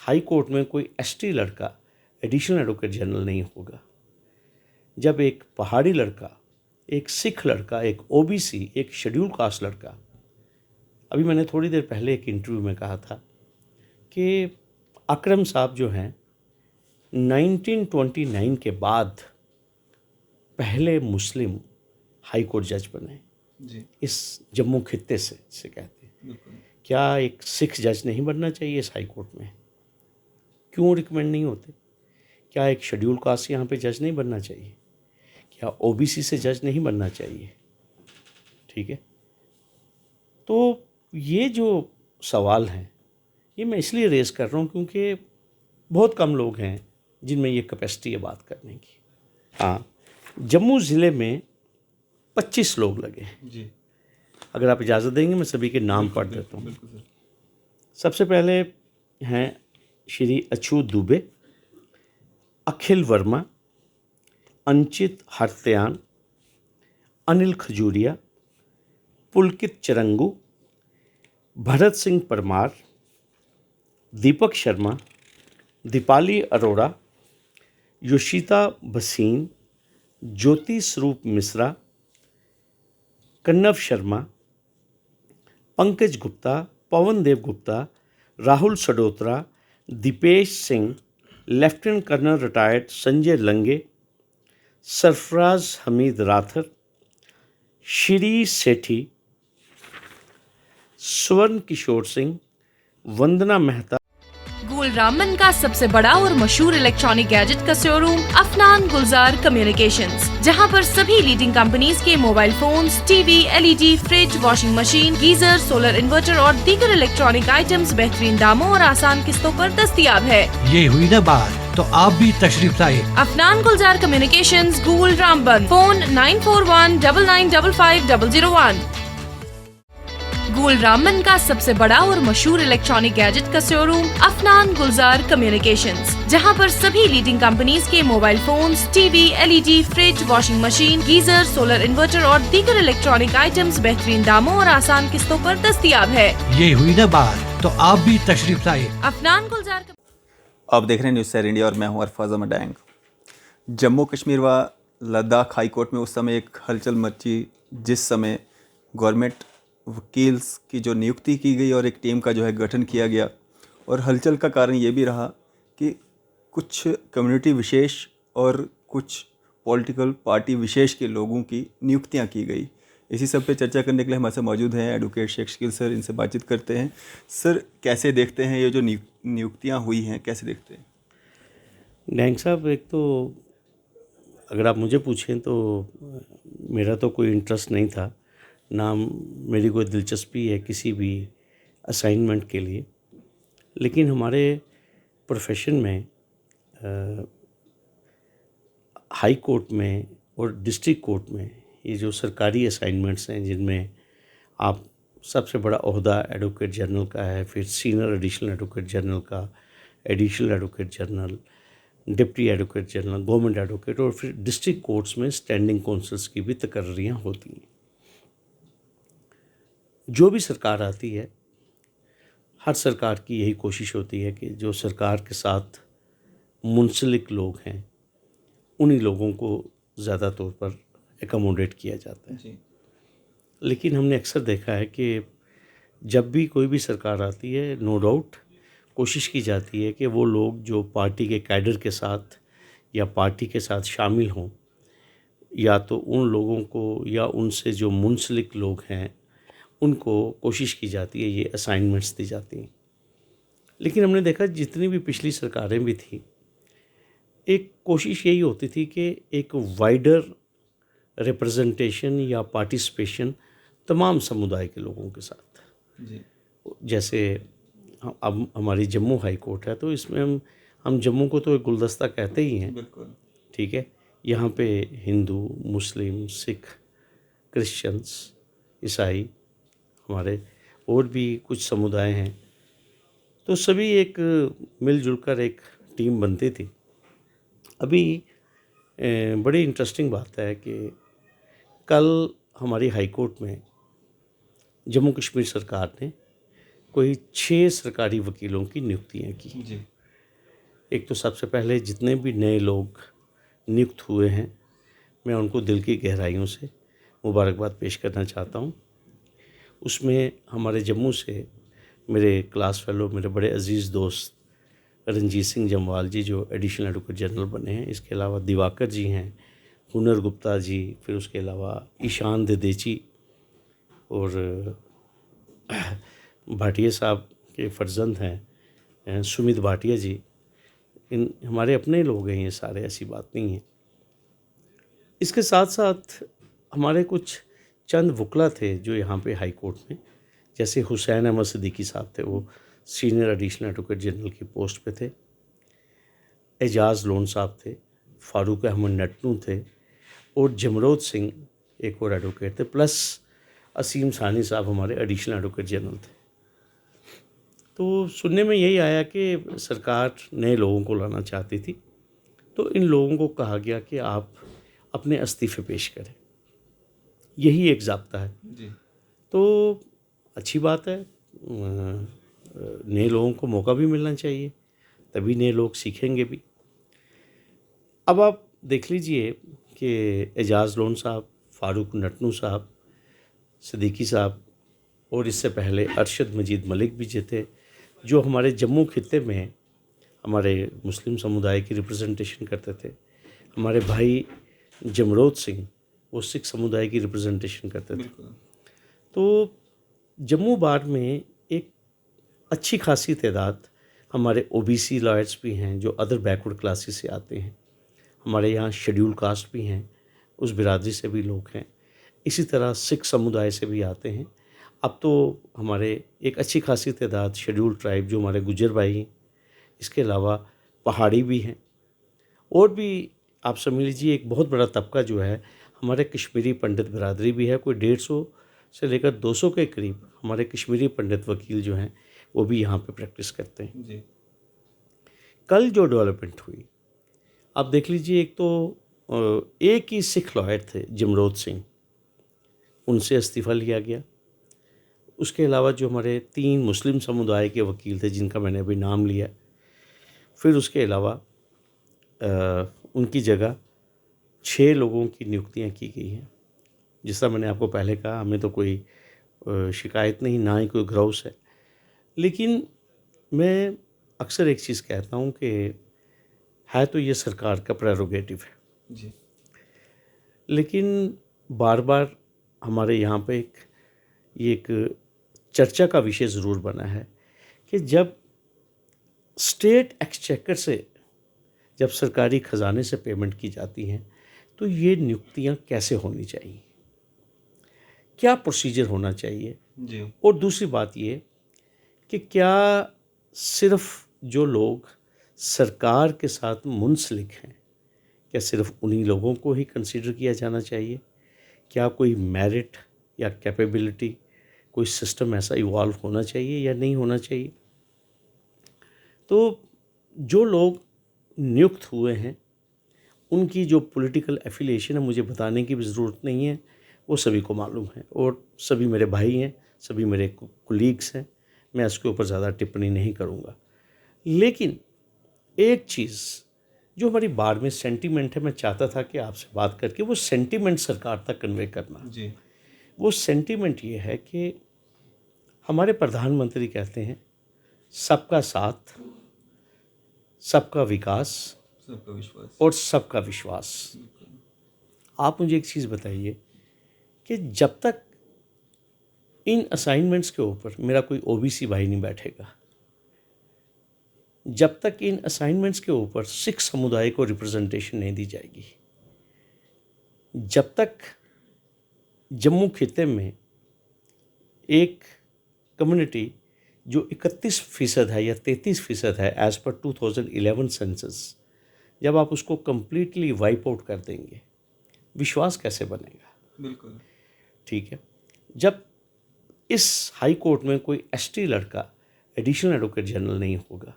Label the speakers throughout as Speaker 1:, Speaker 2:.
Speaker 1: High court में कोई ST लड़का एडिशनल एडवोकेट जनरल नहीं होगा। जब एक पहाड़ी लड़का, एक सिख लड़का, एक ओबीसी, एक शेड्यूल कास्ट लड़का, अभी मैंने थोड़ी देर पहले एक इंटरव्यू में कहा था कि अकरम साहब जो हैं 1929 के बाद पहले मुस्लिम हाई कोर्ट जज बने
Speaker 2: जी।
Speaker 1: इस जम्मू खित्ते से कहते हैं। क्या एक सिख जज नहीं बनना चाहिए इस हाई कोर्ट में? क्यों रिकमेंड नहीं होते? क्या एक शेड्यूल कास्ट यहाँ पे जज नहीं बनना चाहिए? क्या ओबीसी से जज नहीं बनना चाहिए? ठीक है, तो ये जो सवाल हैं ये मैं इसलिए रेज़ कर रहा हूँ क्योंकि बहुत कम लोग हैं जिनमें ये कैपेसिटी है बात करने की। हाँ, जम्मू ज़िले में 25 लोग लगे
Speaker 2: जी।
Speaker 1: अगर आप इजाज़त देंगे मैं सभी के नाम पढ़ देता हूँ। सबसे पहले हैं श्री अछूत दुबे, अखिल वर्मा, अंचित हरत्यान, अनिल खजूरिया, पुलकित चरंगू, Bharat Singh Parmar, Deepak Sharma, Deepali Arora, Yoshita Bhasin, Jyoti Swaroop Mishra, Kannav Sharma, Pankaj Gupta, Pawan Dev Gupta, Rahul Sadotra, Deepesh Singh, lieutenant colonel retired Sanjay Lange, Sarfaraz Hamid Rather, Shri Sethi, Swarn Kishore Singh, वंदना मेहता।
Speaker 3: गुलरामन का सबसे बड़ा और मशहूर इलेक्ट्रॉनिक गैजेट का शोरूम अफनान गुलजार कम्युनिकेशंस, जहां पर सभी लीडिंग कंपनीज के mobile phones, TV, LED, fridge, washing machine, geyser, solar inverter और दीगर इलेक्ट्रॉनिक आइटम्स बेहतरीन दामों और आसान किस्तों पर दस्तयाब है।
Speaker 4: ये हुई ना बात, तो आप भी तशरीफ लाए।
Speaker 3: अफनान गुलजार कम्युनिकेशंस, गुलरामबन, फोन 9419995501। गुलरामन का सबसे बड़ा और मशहूर इलेक्ट्रॉनिक गैजेट का शोरूम अफनान गुलजार कम्युनिकेशंस, जहां पर सभी लीडिंग कंपनीज के mobile phones, TV, LED, fridge, washing machine, geyser, solar inverter और दीगर इलेक्ट्रॉनिक आइटम्स बेहतरीन दामों और आसान किस्तों पर दस्तयाब है।
Speaker 4: ये हुई ना बात, तो आप भी तशरीफ लाए।
Speaker 3: अफनान गुलजार।
Speaker 2: आप देख रहे हैं न्यूज़ सैर इंडिया और मैं हूं अरफाज अहमद डैंग। जम्मू कश्मीर व लद्दाख हाई कोर्ट में उस समय एक हलचल मची जिस समय गवर्नमेंट वकील्स की जो नियुक्ति की गई और एक टीम का जो है गठन किया गया, और हलचल का कारण ये भी रहा कि कुछ कम्युनिटी विशेष और कुछ पॉलिटिकल पार्टी विशेष के लोगों की नियुक्तियां की गई। इसी सब पे चर्चा करने के लिए हमारे साथ मौजूद हैं एडवोकेट शेख शकील सर, इनसे बातचीत करते हैं। सर, कैसे देखते हैं ये जो नियुक्तियां हुई हैं, कैसे देखते हैं?
Speaker 1: डैंग साहब, एक तो अगर आप मुझे पूछें तो मेरा तो कोई इंटरेस्ट नहीं था, ना मेरी कोई दिलचस्पी है किसी भी असाइनमेंट के लिए, लेकिन हमारे प्रोफेशन में हाई कोर्ट में और डिस्ट्रिक्ट कोर्ट में ये जो सरकारी असाइनमेंट्स हैं जिनमें आप सबसे बड़ा ओहदा एडवोकेट जनरल का है, फिर सीनियर एडिशनल एडवोकेट जनरल का, additional advocate general, deputy advocate general, government advocate, और फिर डिस्ट्रिक्ट कोर्ट्स में स्टैंडिंग काउंसिल्स की भी तकर्रियाँ होती हैं। जो भी सरकार आती है, हर सरकार की यही कोशिश होती है कि जो सरकार के साथ मुंसलिक लोग हैं उन्हीं लोगों को ज़्यादा तौर पर एकोमोडेट किया जाता है
Speaker 2: जी।
Speaker 1: लेकिन हमने अक्सर देखा है कि जब भी कोई भी सरकार आती है, नो डाउट कोशिश की जाती है कि वो लोग जो पार्टी के कैडर के साथ या पार्टी के साथ शामिल हों, या तो उन लोगों को या उनसे जो मुंसलिक लोग हैं उनको कोशिश की जाती है, ये असाइनमेंट्स दी जाती हैं। लेकिन हमने देखा जितनी भी पिछली सरकारें भी थी, एक कोशिश यही होती थी कि एक वाइडर रिप्रेजेंटेशन या पार्टिसिपेशन तमाम समुदाय के लोगों के साथ।
Speaker 2: जी।
Speaker 1: जैसे अब हमारी जम्मू हाई कोर्ट है तो इसमें हम जम्मू को तो एक गुलदस्ता कहते ही हैं,
Speaker 2: बिल्कुल।
Speaker 1: ठीक है। यहाँ पे हिंदू, मुस्लिम, सिख, क्रिश्चियंस, ईसाई, हमारे और भी कुछ समुदाय हैं, तो सभी एक मिलजुल कर एक टीम बनती थी। अभी बड़ी इंटरेस्टिंग बात है कि कल हमारी हाई कोर्ट में जम्मू कश्मीर सरकार ने कोई 6 सरकारी वकीलों की नियुक्तियां की।
Speaker 2: जी।
Speaker 1: एक तो सबसे पहले जितने भी नए लोग नियुक्त हुए हैं, मैं उनको दिल की गहराइयों से मुबारकबाद पेश करना चाहता हूँ। उसमें हमारे जम्मू से मेरे क्लास फेलो, मेरे बड़े अजीज़ दोस्त रंजीत सिंह जम्वाल जी जो एडिशनल एडवोकेट जनरल बने हैं। इसके अलावा दिवाकर जी हैं, हुनर गुप्ता जी, फिर उसके अलावा ईशान ददेची और भाटिया साहब के फर्जंद हैं सुमित भाटिया जी। इन हमारे अपने लोग हैं ये सारे, ऐसी बात नहीं है। इसके साथ साथ हमारे कुछ चंद वकला थे जो यहाँ पे हाई कोर्ट में, जैसे हुसैन अहमद सिद्दीकी साहब थे, वो सीनियर एडिशनल एडवोकेट जनरल की पोस्ट पे थे। एजाज़ लोन साहब थे, फ़ारूक अहमद नटनू थे और जमरोद सिंह एक और एडवोकेट थे, प्लस असीम सानी साहब हमारे एडिशनल एडवोकेट जनरल थे। तो सुनने में यही आया कि सरकार नए लोगों को लाना चाहती थी, तो इन लोगों को कहा गया कि आप अपने इस्तीफ़े पेश करें, यही एक ज़ाब्ता है
Speaker 2: जी।
Speaker 1: तो अच्छी बात है। नए लोगों को मौका भी मिलना चाहिए, तभी नए लोग सीखेंगे भी। अब आप देख लीजिए कि एजाज़ लोन साहब, फ़ारूक नटनू साहब, सिद्दीकी साहब और इससे पहले अरशद मजीद मलिक भी जो थे, जो हमारे जम्मू खित्ते में हमारे मुस्लिम समुदाय की रिप्रेजेंटेशन करते थे। हमारे भाई जमरोद सिंह, वो सिख समुदाय की रिप्रेजेंटेशन करते थे। तो जम्मू बार में एक अच्छी खासी तादाद हमारे ओबीसी लॉयर्स भी हैं जो अदर बैकवर्ड क्लासेस से आते हैं। हमारे यहाँ शेड्यूल कास्ट भी हैं, उस बिरादरी से भी लोग हैं। इसी तरह सिख समुदाय से भी आते हैं। अब तो हमारे एक अच्छी खासी तादाद शेड्यूल ट्राइब जो हमारे गुज्जर भाई हैं, इसके अलावा पहाड़ी भी हैं, और भी आप समझ लीजिए एक बहुत बड़ा तबका जो है हमारे कश्मीरी पंडित बिरादरी भी है। कोई 150 से लेकर 200 के करीब हमारे कश्मीरी पंडित वकील जो हैं वो भी यहाँ पे प्रैक्टिस करते हैं
Speaker 2: जी।
Speaker 1: कल जो डेवलपमेंट हुई, आप देख लीजिए, एक तो एक ही सिख लॉयर थे जमरोद सिंह, उनसे इस्तीफ़ा लिया गया। उसके अलावा जो हमारे 3 मुस्लिम समुदाय के वकील थे जिनका मैंने अभी नाम लिया, फिर उसके अलावा उनकी जगह 6 लोगों की नियुक्तियां की गई हैं। जिस तरह मैंने आपको पहले कहा, हमें तो कोई शिकायत नहीं, ना ही कोई ग्रौस है, लेकिन मैं अक्सर एक चीज़ कहता हूं कि है तो ये सरकार का प्रेरोगेटिव है
Speaker 2: जी।
Speaker 1: लेकिन बार बार हमारे यहाँ पे एक चर्चा का विषय ज़रूर बना है कि जब स्टेट एक्सचेकर से, जब सरकारी ख़जाने से पेमेंट की जाती हैं, तो ये नियुक्तियाँ कैसे होनी चाहिए, क्या प्रोसीजर होना चाहिए।
Speaker 2: जी।
Speaker 1: और दूसरी बात ये कि क्या सिर्फ जो लोग सरकार के साथ मुंसलिक हैं, क्या सिर्फ उन्हीं लोगों को ही कंसीडर किया जाना चाहिए? क्या कोई मेरिट या कैपेबिलिटी, कोई सिस्टम ऐसा इवॉल्व होना चाहिए या नहीं होना चाहिए? तो जो लोग नियुक्त हुए हैं उनकी जो पॉलिटिकल एफिलिएशन है मुझे बताने की भी ज़रूरत नहीं है, वो सभी को मालूम है और सभी मेरे भाई हैं, सभी मेरे कोलीग्स हैं। मैं इसके ऊपर ज़्यादा टिप्पणी नहीं करूँगा। लेकिन एक चीज़ जो हमारी बार में सेंटीमेंट है, मैं चाहता था कि आपसे बात करके वो सेंटीमेंट सरकार तक कन्वे करना।
Speaker 2: जी।
Speaker 1: वो सेंटीमेंट ये है कि हमारे प्रधानमंत्री कहते हैं सबका साथ, सबका विकास
Speaker 2: सबका विश्वास
Speaker 1: और सबका विश्वास। आप मुझे एक चीज़ बताइए कि जब तक इन असाइनमेंट्स के ऊपर मेरा कोई ओबीसी भाई नहीं बैठेगा, जब तक इन असाइनमेंट्स के ऊपर सिख समुदाय को रिप्रेजेंटेशन नहीं दी जाएगी, जब तक जम्मू खित्ते में एक कम्युनिटी जो 31% है या 33% है एज़ पर 2011 सेंसस, जब आप उसको कम्प्लीटली वाइप आउट कर देंगे, विश्वास कैसे बनेगा?
Speaker 2: बिल्कुल।
Speaker 1: ठीक है, जब इस हाई कोर्ट में कोई एसटी लड़का एडिशनल एडवोकेट जनरल नहीं होगा,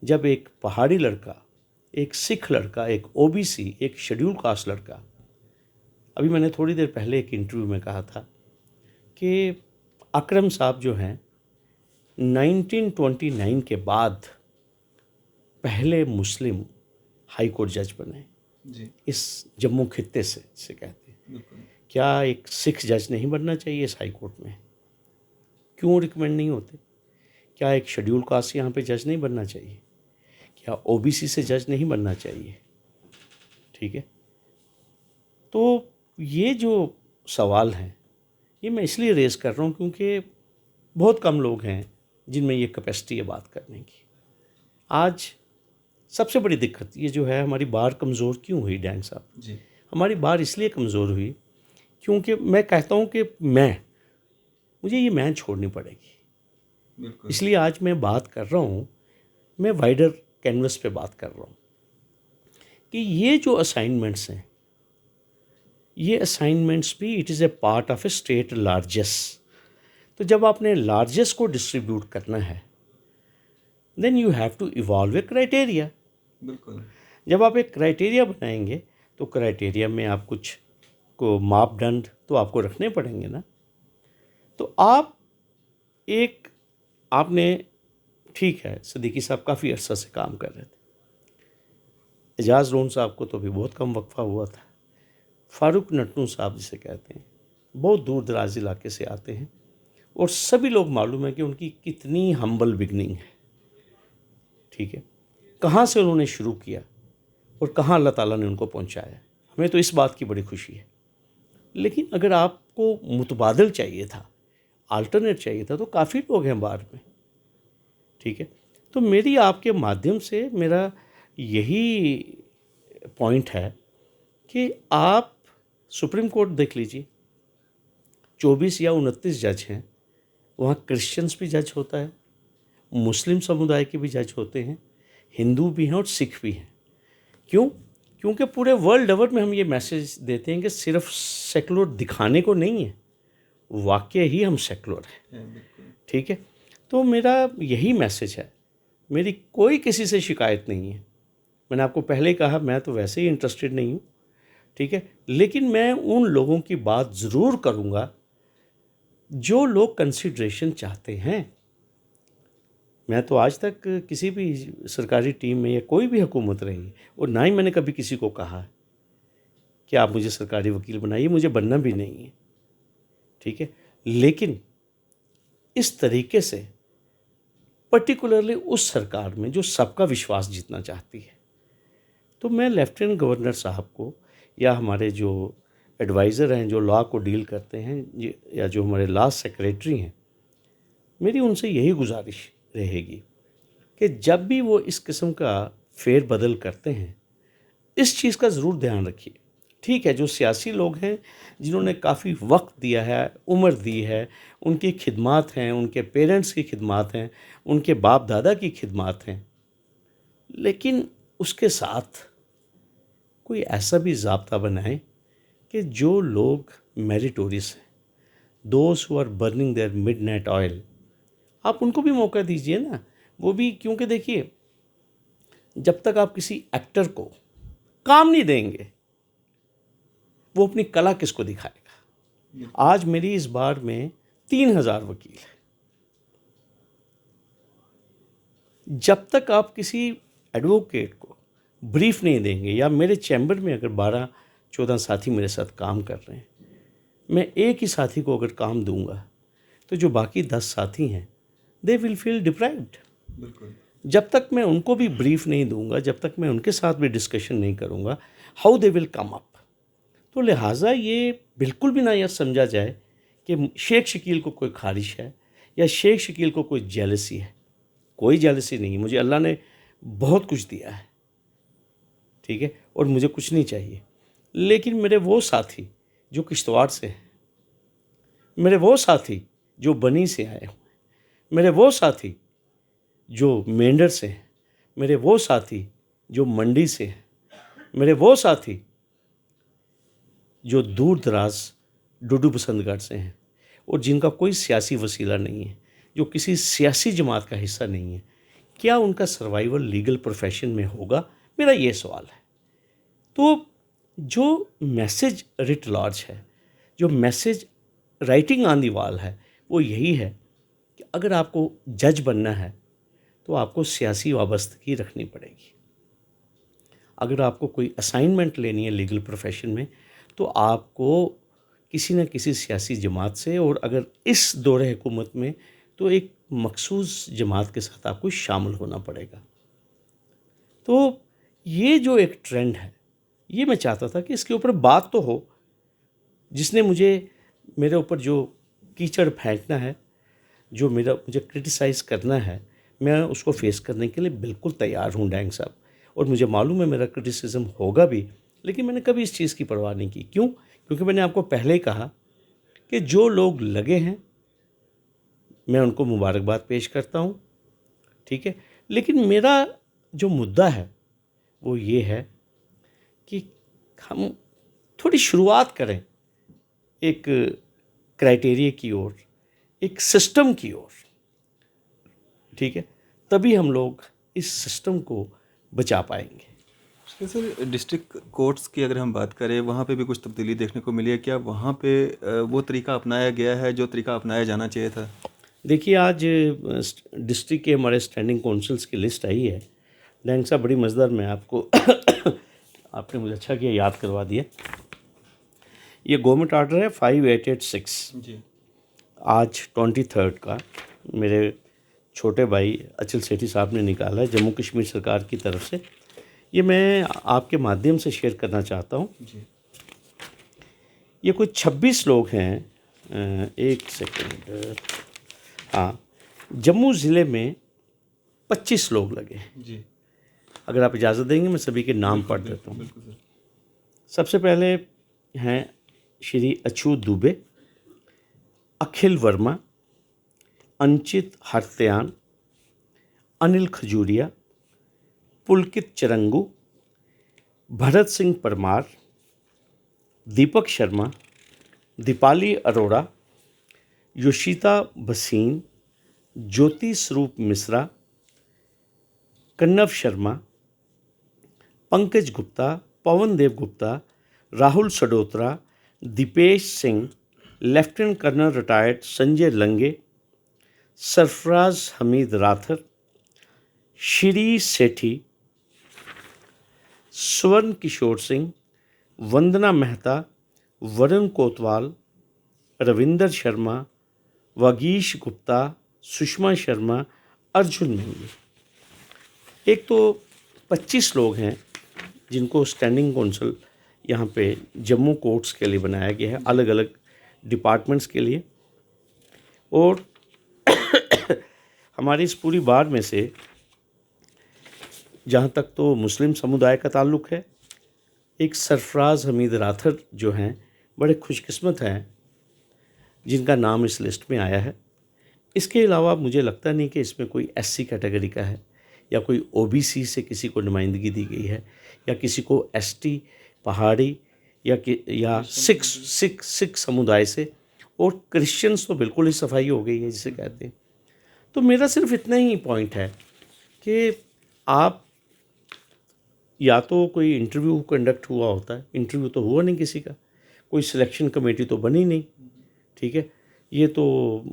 Speaker 1: जब एक पहाड़ी लड़का, एक सिख लड़का, एक ओबीसी, एक शेड्यूल कास्ट लड़का, अभी मैंने थोड़ी देर पहले एक इंटरव्यू में कहा था कि अकरम साहब जो हैं 1929 के बाद पहले मुस्लिम हाई कोर्ट जज बने
Speaker 2: जी
Speaker 1: इस जम्मू खित्ते से कहते हैं।
Speaker 2: बिल्कुल।
Speaker 1: क्या एक सिख जज नहीं बनना चाहिए इस हाई कोर्ट में? क्यों रिकमेंड नहीं होते? क्या एक शेड्यूल कास्ट यहाँ पे जज नहीं बनना चाहिए? क्या ओबीसी से जज नहीं बनना चाहिए? ठीक है, तो ये जो सवाल हैं ये मैं इसलिए रेज़ कर रहा हूँ क्योंकि बहुत कम लोग हैं जिनमें ये कैपेसिटी है बात करने की। आज सबसे बड़ी दिक्कत ये जो है, हमारी बार कमज़ोर क्यों हुई डैंग साहब?
Speaker 2: जी
Speaker 1: हमारी बार इसलिए कमज़ोर हुई क्योंकि मैं कहता हूँ कि मुझे ये मैच छोड़नी पड़ेगी।
Speaker 2: बिल्कुल।
Speaker 1: इसलिए आज मैं बात कर रहा हूँ, मैं वाइडर कैनवस पे बात कर रहा हूँ कि ये जो असाइनमेंट्स हैं, ये असाइनमेंट्स भी it is a part of a state largest. तो जब आपने लार्जेस्ट को डिस्ट्रीब्यूट करना है, then you have to evolve a criteria.
Speaker 2: बिल्कुल।
Speaker 1: जब आप एक क्राइटेरिया बनाएंगे तो क्राइटेरिया में आप कुछ को मापदंड तो आपको रखने पड़ेंगे ना। तो आपने ठीक है, सिद्दीकी साहब काफ़ी अरसा से काम कर रहे थे, एजाज लोन साहब को तो भी बहुत कम वक्फा हुआ था, फारूक नटनू साहब जिसे कहते हैं बहुत दूर दराज इलाके से आते हैं और सभी लोग मालूम है कि उनकी कितनी हम्बल बिगनिंग है। ठीक है, कहाँ से उन्होंने शुरू किया और कहाँ अल्लाह ताला ने उनको पहुँचाया, हमें तो इस बात की बड़ी खुशी है। लेकिन अगर आपको मुतबादल चाहिए था, अल्टरनेट चाहिए था, तो काफ़ी लोग हैं बाहर में। ठीक है, तो मेरी आपके माध्यम से मेरा यही पॉइंट है कि आप सुप्रीम कोर्ट देख लीजिए, 24 या 29 जज हैं, वहाँ क्रिश्चियंस भी जज होता है, मुस्लिम समुदाय के भी जज होते हैं, हिंदू भी हैं और सिख भी हैं। क्यों? क्योंकि पूरे वर्ल्ड ओवर में हम ये मैसेज देते हैं कि सिर्फ सेकुलर दिखाने को नहीं है, वाकई ही हम सेकुलर हैं। ठीक है, तो मेरा यही मैसेज है, मेरी कोई किसी से शिकायत नहीं है। मैंने आपको पहले ही कहा, मैं तो वैसे ही इंटरेस्टेड नहीं हूँ। ठीक है, लेकिन मैं उन लोगों की बात ज़रूर करूँगा जो लोग कंसिडरेशन चाहते हैं। मैं तो आज तक किसी भी सरकारी टीम में या कोई भी हुकूमत रही और ना ही मैंने कभी किसी को कहा कि आप मुझे सरकारी वकील बनाइए, मुझे बनना भी नहीं है। ठीक है, लेकिन इस तरीके से पर्टिकुलरली उस सरकार में जो सबका विश्वास जीतना चाहती है, तो मैं लेफ्टिनेंट गवर्नर साहब को या हमारे जो एडवाइज़र हैं जो लॉ को डील करते हैं या जो हमारे लॉ सेक्रेटरी हैं, मेरी उनसे यही गुजारिश रहेगी कि जब भी वो इस किस्म का फेर बदल करते हैं, इस चीज़ का ज़रूर ध्यान रखिए। ठीक है, जो सियासी लोग हैं जिन्होंने काफ़ी वक्त दिया है, उम्र दी है, उनकी खिदमात हैं, उनके पेरेंट्स की खिदमात हैं, उनके बाप दादा की खिदमात हैं, लेकिन उसके साथ कोई ऐसा भी ज़ाब्ता बनाएं कि जो लोग मेरिटोरियस हैं, those who are burning their midnight oil, आप उनको भी मौका दीजिए ना। वो भी, क्योंकि देखिए, जब तक आप किसी एक्टर को काम नहीं देंगे, वो अपनी कला किसको दिखाएगा? आज मेरी इस बार में 3000 वकील हैं। जब तक आप किसी एडवोकेट को ब्रीफ नहीं देंगे, या मेरे चैम्बर में अगर 12-14 साथी मेरे साथ काम कर रहे हैं, मैं एक ही साथी को अगर काम दूंगा तो जो बाकी 10 साथी हैं दे विल फील डिप्राइव्ड।
Speaker 2: बिल्कुल।
Speaker 1: जब तक मैं उनको भी ब्रीफ नहीं दूंगा, जब तक मैं उनके साथ भी डिस्कशन नहीं करूंगा, how they will come up. तो लिहाजा ये बिल्कुल भी ना यह समझा जाए कि शेख शकील को कोई खारिश है या शेख शकील को कोई जेलसी है। कोई जेलसी नहीं है, मुझे अल्लाह ने बहुत कुछ दिया है। ठीक है, और मुझे कुछ नहीं चाहिए। लेकिन मेरे वो साथी जो किश्तवाड़ से हैं, मेरे वो साथी जो बनी से आए हुए, मेरे वो साथी जो मेंढर से हैं, मेरे वो साथी जो मंडी से हैं, मेरे वो साथी जो दूर दराज डुडू बसंतगढ़ से हैं और जिनका कोई सियासी वसीला नहीं है, जो किसी सियासी जमात का हिस्सा नहीं है, क्या उनका सर्वाइवल लीगल प्रोफेशन में होगा? मेरा ये सवाल है। तो जो मैसेज रिट लार्ज है, जो message writing on the wall है, वो यही है कि अगर आपको जज बनना है तो आपको सियासी वाबस्तगी रखनी पड़ेगी। अगर आपको कोई असाइनमेंट लेनी है लीगल प्रोफेशन में तो आपको किसी न किसी सियासी जमात से, और अगर इस दौरे हुकूमत में तो एक मखसूस जमात के साथ आपको शामिल होना पड़ेगा। तो ये जो एक ट्रेंड है, ये मैं चाहता था कि इसके ऊपर बात तो हो। जिसने मेरे ऊपर जो कीचड़ फेंकना है, जो मुझे क्रिटिसाइज़ करना है, मैं उसको फेस करने के लिए बिल्कुल तैयार हूँ डैंग साहब, और मुझे मालूम है मेरा क्रिटिसिज्म होगा भी, लेकिन मैंने कभी इस चीज़ की परवाह नहीं की। क्यों? क्योंकि मैंने आपको पहले ही कहा कि जो लोग लगे हैं मैं उनको मुबारकबाद पेश करता हूँ, ठीक है। लेकिन मेरा जो मुद्दा है वो ये है कि हम थोड़ी शुरुआत करें एक क्राइटेरिया की ओर, एक सिस्टम की ओर, ठीक है। तभी हम लोग इस सिस्टम को बचा पाएंगे।
Speaker 2: सर, डिस्ट्रिक्ट कोर्ट्स की अगर हम बात करें, वहाँ पे भी कुछ तब्दीली देखने को मिली है क्या? वहाँ पे वो तरीका अपनाया गया है जो तरीका अपनाया जाना चाहिए था?
Speaker 1: देखिए, आज डिस्ट्रिक्ट के हमारे स्टैंडिंग काउंसिल्स की लिस्ट आई है डैंग साहब, बड़ी मज़ेदार। मैं आपको आपने मुझे अच्छा किया याद करवा दिया। ये गवर्नमेंट आर्डर है 5886
Speaker 2: जी।
Speaker 1: आज 23 का मेरे छोटे भाई अचल सेठी साहब ने निकाला है जम्मू कश्मीर सरकार की तरफ से। ये मैं आपके माध्यम से शेयर करना चाहता हूँ
Speaker 2: जी।
Speaker 1: ये कोई 26 लोग हैं। एक सेकंड, हाँ, जम्मू ज़िले में 25 लोग लगे हैं।
Speaker 2: जी।
Speaker 1: अगर आप इजाज़त देंगे मैं सभी के नाम पढ़ देता हूँ। सबसे पहले हैं श्री अछूत दुबे, अखिल वर्मा, अंचित हरत्यान, अनिल खजूरिया, पुलकित चरंगू, Bharat Singh Parmar, Deepak Sharma, Deepali Arora, Yoshita Bhasin, Jyoti Swaroop Mishra, Kannav Sharma, Pankaj Gupta, Pawan Dev Gupta, Rahul Sadotra, Deepesh Singh, lieutenant colonel retired Sanjay Lange, Sarfaraz Hamid Rather, Shri Sethi, Swarn Kishore Singh, वंदना मेहता, वरुण कोतवाल, रविंदर शर्मा, वागीश गुप्ता, सुषमा शर्मा, अर्जुन मेंगे। एक तो 25 लोग हैं जिनको स्टैंडिंग काउंसिल यहाँ पे जम्मू कोर्ट्स के लिए बनाया गया है, अलग अलग डिपार्टमेंट्स के लिए। और हमारी इस पूरी बार में से जहाँ तक तो मुस्लिम समुदाय का ताल्लुक़ है, एक सरफराज हमीद राथर जो हैं बड़े खुशकिस्मत हैं जिनका नाम इस लिस्ट में आया है। इसके अलावा मुझे लगता नहीं कि इसमें कोई एससी कैटेगरी का है या कोई ओबीसी से किसी को नुमाइंदगी दी गई है या किसी को एसटी, पहाड़ी या सिख समुदाय से, और क्रिश्चियंस तो बिल्कुल ही सफाई हो गई है जिसे कहते हैं। तो मेरा सिर्फ इतना ही पॉइंट है कि आप या तो कोई इंटरव्यू कंडक्ट हुआ होता है, इंटरव्यू तो हुआ नहीं किसी का, कोई सिलेक्शन कमेटी तो बनी नहीं, ठीक है। ये तो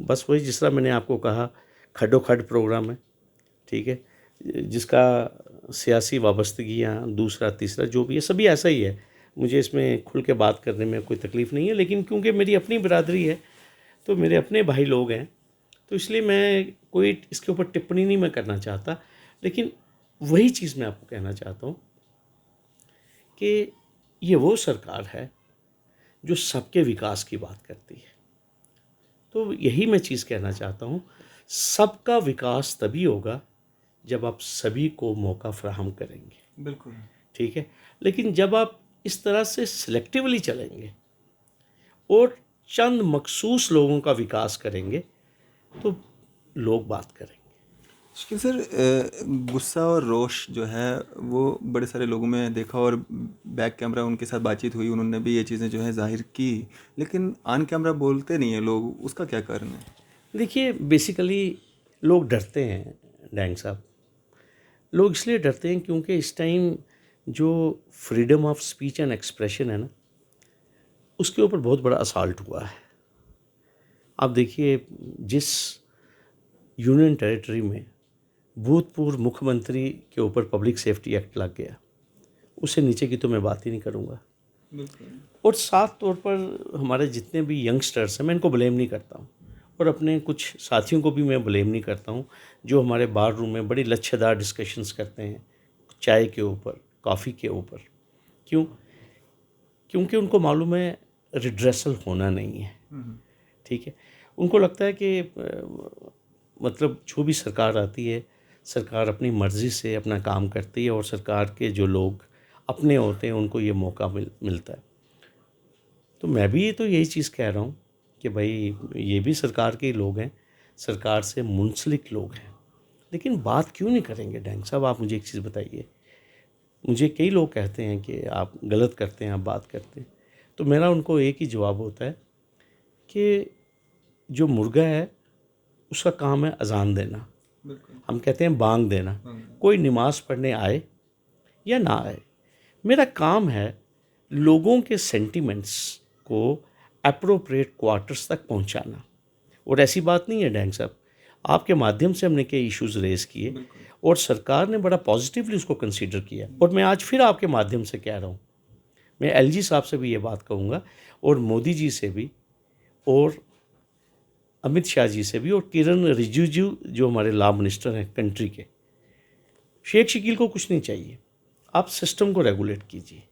Speaker 1: बस वही जिस तरह मैंने आपको कहा खडो-खड प्रोग्राम है, ठीक है, जिसका सियासी वाबस्तगियाँ दूसरा तीसरा जो भी है सभी ऐसा ही है। मुझे इसमें खुल के बात करने में कोई तकलीफ़ नहीं है, लेकिन क्योंकि मेरी अपनी बिरादरी है तो मेरे अपने भाई लोग हैं, तो इसलिए मैं कोई इसके ऊपर टिप्पणी नहीं मैं करना चाहता। लेकिन वही चीज़ मैं आपको कहना चाहता हूँ कि ये वो सरकार है जो सबके विकास की बात करती है। तो यही मैं चीज़ कहना चाहता हूँ, सबका विकास तभी होगा जब आप सभी को मौका फराहम करेंगे।
Speaker 2: बिल्कुल,
Speaker 1: ठीक है। लेकिन जब आप इस तरह से सिलेक्टिवली चलेंगे और चंद मखसूस लोगों का विकास करेंगे तो लोग बात करेंगे।
Speaker 2: लेकिन सर, गुस्सा और रोष जो है वो बड़े सारे लोगों में देखा, और बैक कैमरा उनके साथ बातचीत हुई, उन्होंने भी ये चीज़ें जो है जाहिर की, लेकिन ऑन कैमरा बोलते नहीं हैं लोग। उसका क्या कारण है?
Speaker 1: देखिए, बेसिकली लोग डरते हैं डैंग साहब। लोग इसलिए डरते हैं क्योंकि इस टाइम जो freedom of speech and expression है ना, उसके ऊपर बहुत बड़ा असॉल्ट हुआ है। आप देखिए, जिस यूनियन टेरिटरी में भूतपूर्व मुख्यमंत्री के ऊपर पब्लिक सेफ्टी एक्ट लग गया, उससे नीचे की तो मैं बात ही नहीं करूँगा। और साफ तौर पर हमारे जितने भी यंगस्टर्स हैं, मैं इनको ब्लेम नहीं करता हूँ, और अपने कुछ साथियों को भी मैं ब्लेम नहीं करता हूँ जो हमारे बार रूम में बड़ी लच्छेदार डिस्कशंस करते हैं चाय के ऊपर, कॉफ़ी के ऊपर। क्यों? क्योंकि उनको मालूम है रिड्रेसल होना नहीं है, ठीक है। उनको लगता है कि मतलब जो भी सरकार आती है, सरकार अपनी मर्ज़ी से अपना काम करती है, और सरकार के जो लोग अपने होते हैं उनको ये मौका मिलता है। तो मैं भी तो यही चीज़ कह रहा हूँ कि भाई ये भी सरकार के ही लोग हैं, सरकार से मुंसलिक लोग हैं, लेकिन बात क्यों नहीं करेंगे? डैंग साहब, आप मुझे एक चीज़ बताइए। मुझे कई लोग कहते हैं कि आप गलत करते हैं, आप बात करते हैं, तो मेरा उनको एक ही जवाब होता है कि जो मुर्गा है उसका काम है अजान देना, हम कहते हैं बांग देना। कोई नमाज़ पढ़ने आए या ना आए, मेरा काम है लोगों के सेंटिमेंट्स को एप्रोप्रिएट क्वार्टर्स तक पहुंचाना। और ऐसी बात नहीं है डैंग साहब, आपके माध्यम से हमने कई इश्यूज़ रेज़ किए और सरकार ने बड़ा पॉजिटिवली उसको कंसीडर किया। और मैं आज फिर आपके माध्यम से कह रहा हूँ, मैं एलजी साहब से भी ये बात कहूँगा, और मोदी जी से भी, और अमित शाह जी से भी, और किरण रिजिजू जो हमारे लॉ मिनिस्टर हैं कंट्री के, शेख शकील को कुछ नहीं चाहिए, आप सिस्टम को रेगुलेट कीजिए।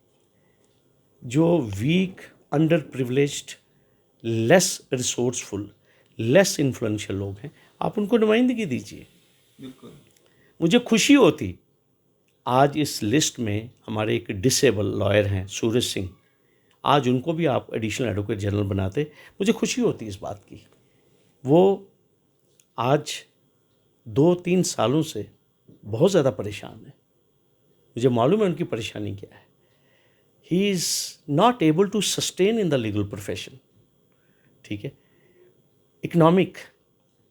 Speaker 1: जो weak, underprivileged, less resourceful, less influential लोग हैं, आप उनको नुमाइंदगी दीजिए। मुझे खुशी होती आज इस लिस्ट में हमारे एक डिसेबल लॉयर हैं सूरज सिंह, आज उनको भी आप एडिशनल एडवोकेट जनरल बनाते, मुझे खुशी होती इस बात की। वो आज 2-3 सालों से बहुत ज़्यादा परेशान है, मुझे मालूम है उनकी परेशानी क्या है। He is not able to sustain in the legal profession, ठीक है। इकोनॉमिक,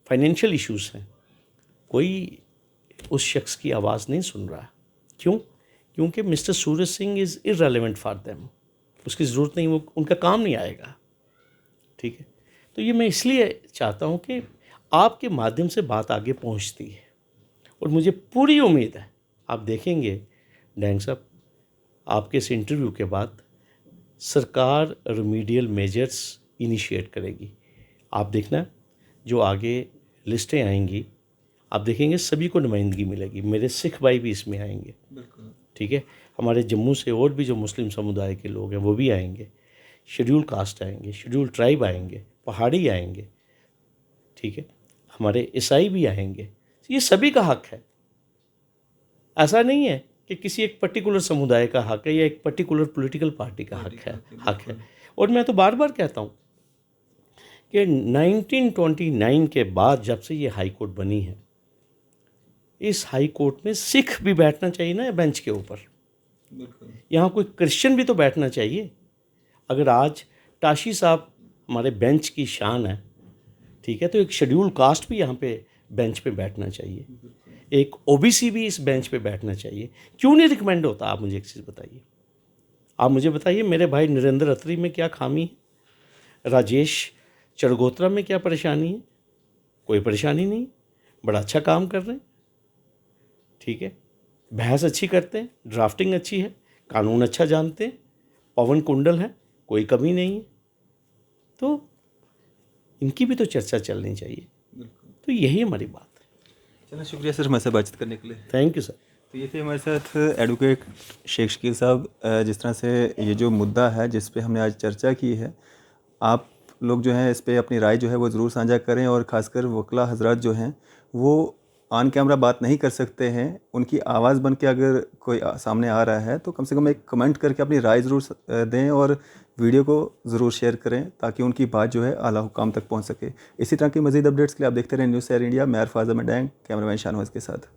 Speaker 1: फाइनेंशियल इश्यूज़ हैं, कोई उस शख्स की आवाज़ नहीं सुन रहा। क्यों? क्योंकि mister Suraj Singh is irrelevant for them, उसकी ज़रूरत नहीं, वो उनका काम नहीं आएगा, ठीक है। तो ये मैं इसलिए चाहता हूँ कि आपके माध्यम से बात आगे पहुँचती है, और मुझे पूरी उम्मीद है आप देखेंगे डैंग साहब, आपके इस इंटरव्यू के बाद सरकार रेमीडियल मेजर्स इनिशिएट करेगी। आप देखना जो आगे लिस्टें आएंगी, आप देखेंगे सभी को नुमाइंदगी मिलेगी। मेरे सिख भाई भी इसमें आएंगे, ठीक है। हमारे जम्मू से और भी जो मुस्लिम समुदाय के लोग हैं वो भी आएंगे, शेड्यूल कास्ट आएंगे, शेड्यूल ट्राइब आएंगे, पहाड़ी आएंगे, ठीक है, हमारे ईसाई भी आएंगे। ये सभी का हक है। ऐसा नहीं है कि किसी एक पर्टिकुलर समुदाय का हक है या एक पर्टिकुलर पॉलिटिकल पार्टी का हक है। और मैं तो बार बार कहता हूँ कि 1929 के बाद जब से ये हाई कोर्ट बनी है, इस हाई कोर्ट में सिख भी बैठना चाहिए ना बेंच के ऊपर, यहाँ कोई क्रिश्चियन भी तो बैठना चाहिए। अगर आज टाशी साहब हमारे बेंच की शान है, ठीक है, तो एक शेड्यूल कास्ट भी यहाँ पे बेंच पे बैठना चाहिए, एक ओबीसी भी इस बेंच पे बैठना चाहिए। क्यों नहीं रिकमेंड होता? आप मुझे एक चीज़ बताइए, आप मुझे बताइए, मेरे भाई नरेंद्र अत्री में क्या खामी है, राजेश चरगोत्रा में क्या परेशानी है? कोई परेशानी नहीं, बड़ा अच्छा काम कर रहे हैं, ठीक है, बहस अच्छी करते हैं, ड्राफ्टिंग अच्छी है, कानून अच्छा जानते हैं, पवन कुंडल है, कोई कमी नहीं है, तो इनकी भी तो चर्चा चलनी चाहिए। तो यही हमारी बात है।
Speaker 2: चलो, शुक्रिया सर हमारे साथ बातचीत करने के लिए।
Speaker 1: Thank you sir.
Speaker 2: तो ये थे हमारे साथ एडवोकेट शेख शकील साहब। जिस तरह से ये जो मुद्दा है जिस पे हमने आज चर्चा की है, आप लोग जो हैं इस पे अपनी राय जो है वो ज़रूर साझा करें, और ख़ासकर वकला हजरात जो हैं वो ऑन कैमरा बात नहीं कर सकते हैं, उनकी आवाज़ बन के अगर कोई सामने आ रहा है तो कम से कम एक कमेंट करके अपनी राय ज़रूर दें, और वीडियो को ज़रूर शेयर करें ताकि उनकी बात जो है आला हुकाम तक पहुंच सके। इसी तरह की मज़ीद अपडेट्स के लिए आप देखते रहें न्यूज़ शेयर इंडिया। मैं अरफाज़ अहमद डैंग, कैमरामैन शाहनवाज के साथ।